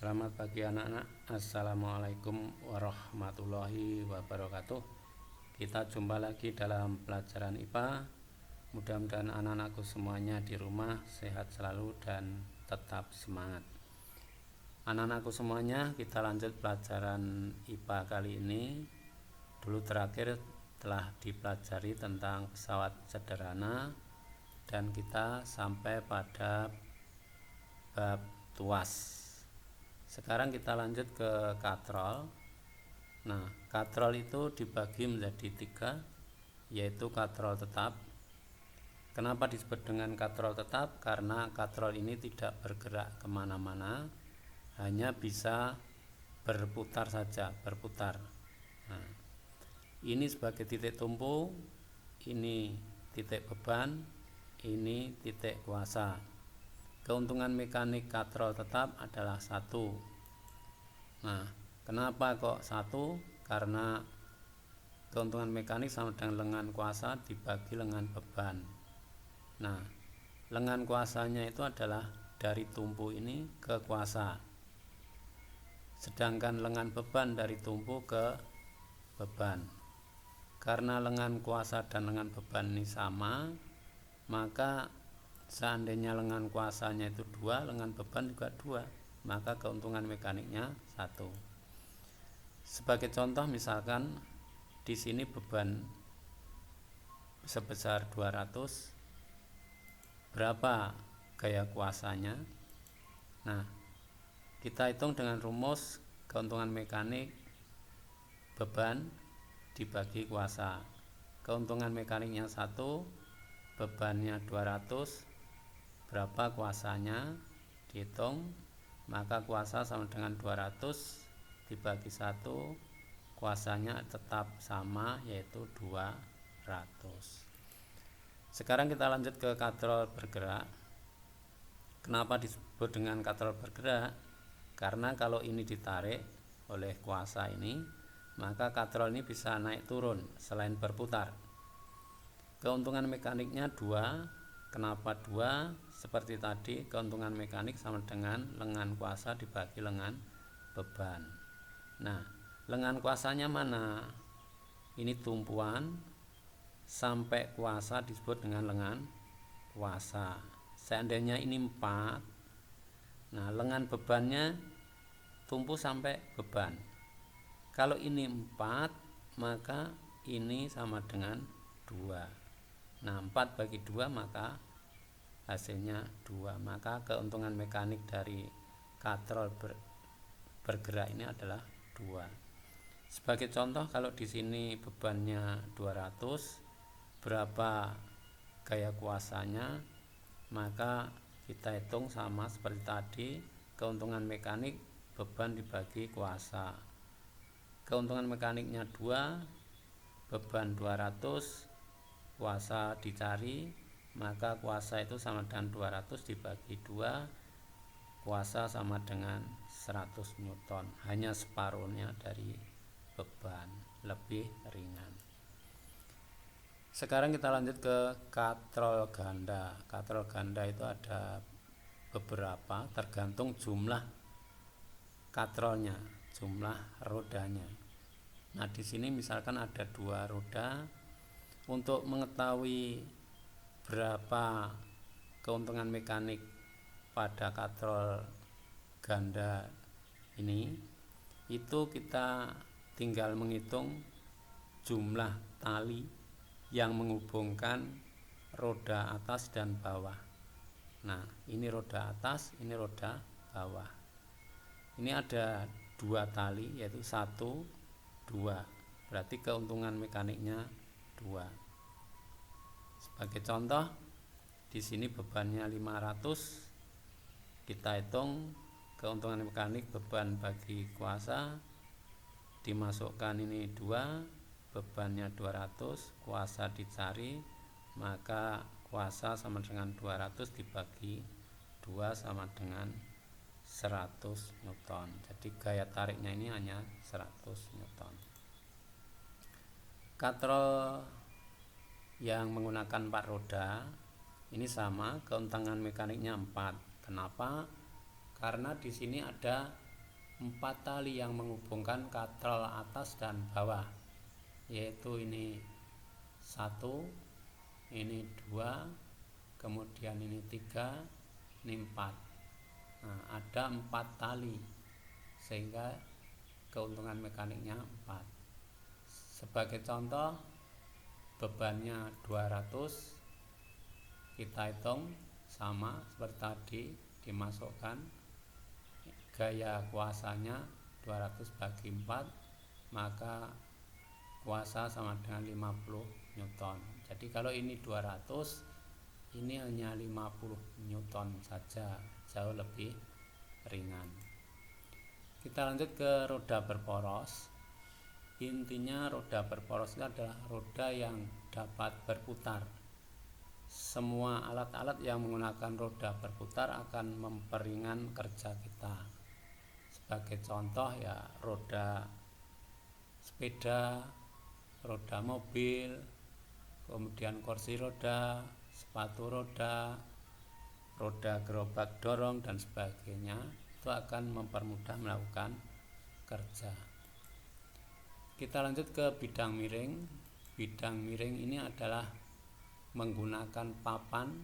Selamat pagi anak-anak. Assalamualaikum warahmatullahi wabarakatuh. Kita jumpa lagi dalam pelajaran IPA. Mudah-mudahan anak-anakku semuanya di rumah sehat selalu dan tetap semangat. Anak-anakku semuanya, kita lanjut pelajaran IPA kali ini. Dulu terakhir telah dipelajari tentang pesawat sederhana dan kita sampai pada bab tuas. Sekarang kita lanjut ke katrol. Nah, katrol itu dibagi menjadi 3, yaitu katrol tetap. Kenapa disebut dengan katrol tetap? Karena katrol ini tidak bergerak kemana-mana, hanya bisa berputar saja, berputar. Nah, ini sebagai titik tumpu, ini titik beban, ini titik kuasa. Keuntungan mekanik katrol tetap adalah 1. Nah, kenapa kok 1? Karena keuntungan mekanik sama dengan lengan kuasa dibagi lengan beban. Nah, lengan kuasanya itu adalah dari tumpu ini ke kuasa, sedangkan lengan beban dari tumpu ke beban. Karena lengan kuasa dan lengan beban ini sama, maka seandainya lengan kuasanya itu 2, lengan beban juga 2, maka keuntungan mekaniknya 1. Sebagai contoh, misalkan di sini beban sebesar 200, berapa gaya kuasanya? Nah, kita hitung dengan rumus keuntungan mekanik beban dibagi kuasa. Keuntungan mekaniknya 1, bebannya 200, berapa kuasanya? Dihitung, maka kuasa sama dengan 200 dibagi 1, kuasanya tetap sama, yaitu 200. Sekarang kita lanjut ke katrol bergerak. Kenapa disebut dengan katrol bergerak? Karena kalau ini ditarik oleh kuasa ini, maka katrol ini bisa naik turun selain berputar. Keuntungan mekaniknya 2. Kenapa 2? Seperti tadi, keuntungan mekanik sama dengan lengan kuasa dibagi lengan beban. Nah, lengan kuasanya mana? Ini tumpuan sampai kuasa disebut dengan lengan kuasa. Seandainya ini 4, nah lengan bebannya tumpu sampai beban. Kalau ini 4, maka ini sama dengan 2. Nah, 4 bagi 2 maka hasilnya 2. Maka keuntungan mekanik dari katrol bergerak ini adalah 2. Sebagai contoh, kalau di sini bebannya 200, berapa gaya kuasanya? Maka kita hitung sama seperti tadi, keuntungan mekanik beban dibagi kuasa. Keuntungan mekaniknya 2, beban 200, kuasa dicari, maka kuasa itu sama dengan 200 dibagi 2, kuasa sama dengan 100 Newton, hanya separuhnya dari beban, lebih ringan. Sekarang kita lanjut ke katrol ganda. Katrol ganda itu ada beberapa, tergantung jumlah katrolnya, jumlah rodanya. Nah, di sini misalkan ada 2 roda. Untuk mengetahui berapa keuntungan mekanik pada katrol ganda ini, itu kita tinggal menghitung jumlah tali yang menghubungkan roda atas dan bawah. Nah, ini roda atas, ini roda bawah. Ini ada 2 tali, yaitu 1, 2. Berarti keuntungan mekaniknya 2. Sebagai contoh, di sini bebannya 500. Kita hitung keuntungan mekanik beban bagi kuasa, dimasukkan ini 2, bebannya 200, kuasa dicari, maka kuasa sama dengan 200 dibagi 2 sama dengan 100 Newton. Jadi gaya tariknya ini hanya 100 Newton. Katrol yang menggunakan 4 roda ini sama, keuntungan mekaniknya 4. Kenapa? Karena di sini ada 4 tali yang menghubungkan katrol atas dan bawah, yaitu ini 1, ini 2, kemudian ini 3, ini 4. Nah, ada 4 tali sehingga keuntungan mekaniknya 4. Sebagai contoh, bebannya 200, kita hitung sama seperti tadi, dimasukkan gaya kuasanya 200 bagi 4, maka kuasa sama dengan 50 Newton. Jadi kalau ini 200, ini hanya 50 Newton saja, jauh lebih ringan. Kita lanjut ke roda berporos. Intinya roda berporos itu adalah roda yang dapat berputar. Semua alat-alat yang menggunakan roda berputar akan memperingan kerja kita. Sebagai contoh ya roda sepeda, roda mobil, kemudian kursi roda, sepatu roda, roda gerobak dorong dan sebagainya, itu akan mempermudah melakukan kerja. Kita lanjut ke bidang miring. Bidang miring ini adalah menggunakan papan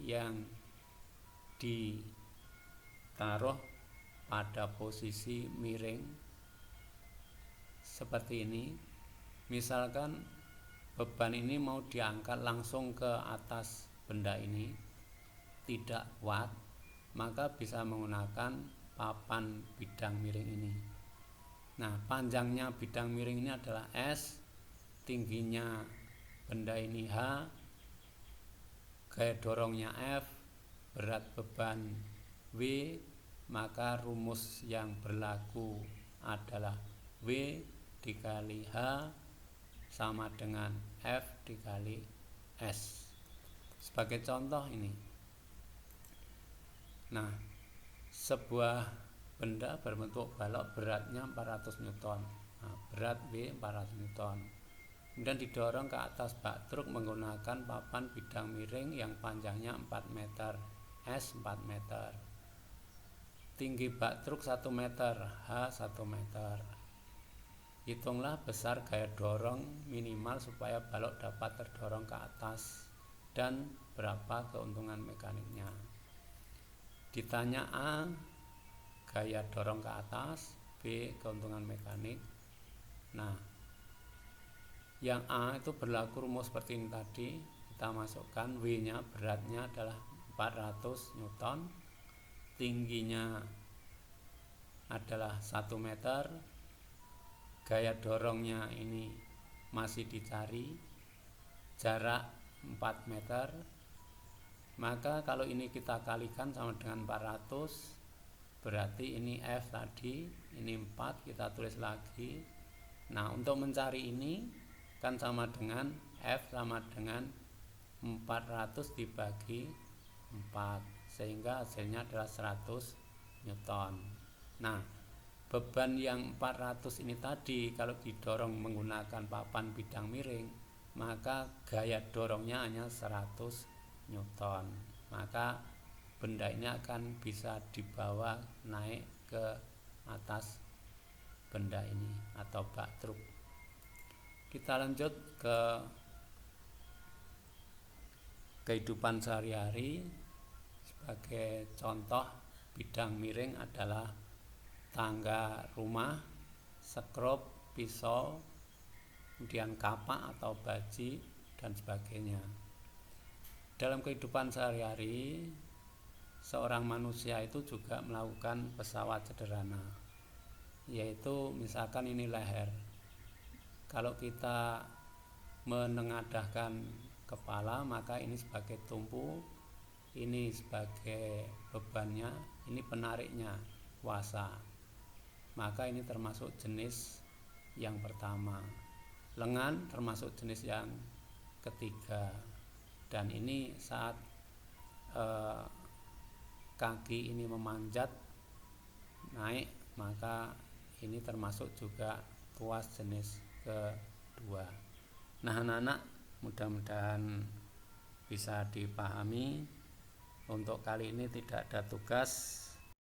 yang ditaruh pada posisi miring seperti ini. Misalkan beban ini mau diangkat langsung ke atas benda ini, tidak kuat, maka bisa menggunakan papan bidang miring ini. Nah, panjangnya bidang miring ini adalah S, tingginya benda ini H, gaya dorongnya F, berat beban W, maka rumus yang berlaku adalah W dikali H sama dengan F dikali S. Sebagai contoh ini. Nah, sebuah benda berbentuk balok beratnya 400 Newton. Nah, berat W 400 Newton. Kemudian didorong ke atas bak truk menggunakan papan bidang miring yang panjangnya 4 meter, S 4 meter. Tinggi bak truk 1 meter, H 1 meter. Hitunglah besar gaya dorong minimal supaya balok dapat terdorong ke atas dan berapa keuntungan mekaniknya. Ditanya A, gaya dorong ke atas, B, keuntungan mekanik. Nah, yang A itu berlaku rumus seperti ini tadi. Kita masukkan W-nya, beratnya adalah 400 Newton, tingginya adalah 1 meter, gaya dorongnya ini masih dicari, jarak 4 meter. Maka kalau ini kita kalikan sama dengan 400, berarti ini F tadi, ini 4, kita tulis lagi. Nah, untuk mencari ini kan sama dengan F sama dengan 400 dibagi 4, sehingga hasilnya adalah 100 Newton. Nah, beban yang 400 ini tadi kalau didorong menggunakan papan bidang miring, maka gaya dorongnya hanya 100 Newton. Maka benda ini akan bisa dibawa naik ke atas benda ini atau bak truk. Kita lanjut ke kehidupan sehari-hari. Sebagai contoh bidang miring adalah tangga rumah, sekrup, pisau, kemudian kapak atau baji dan sebagainya. Dalam kehidupan sehari-hari, seorang manusia itu juga melakukan pesawat sederhana, yaitu misalkan ini leher. Kalau kita menengadahkan kepala, maka ini sebagai tumpu, ini sebagai bebannya, ini penariknya, kuasa. Maka ini termasuk jenis yang pertama. Lengan termasuk jenis yang ketiga. Dan ini saat kaki ini memanjat naik, maka ini termasuk juga tuas jenis kedua. Nah, anak-anak, mudah-mudahan bisa dipahami. Untuk kali ini tidak ada tugas.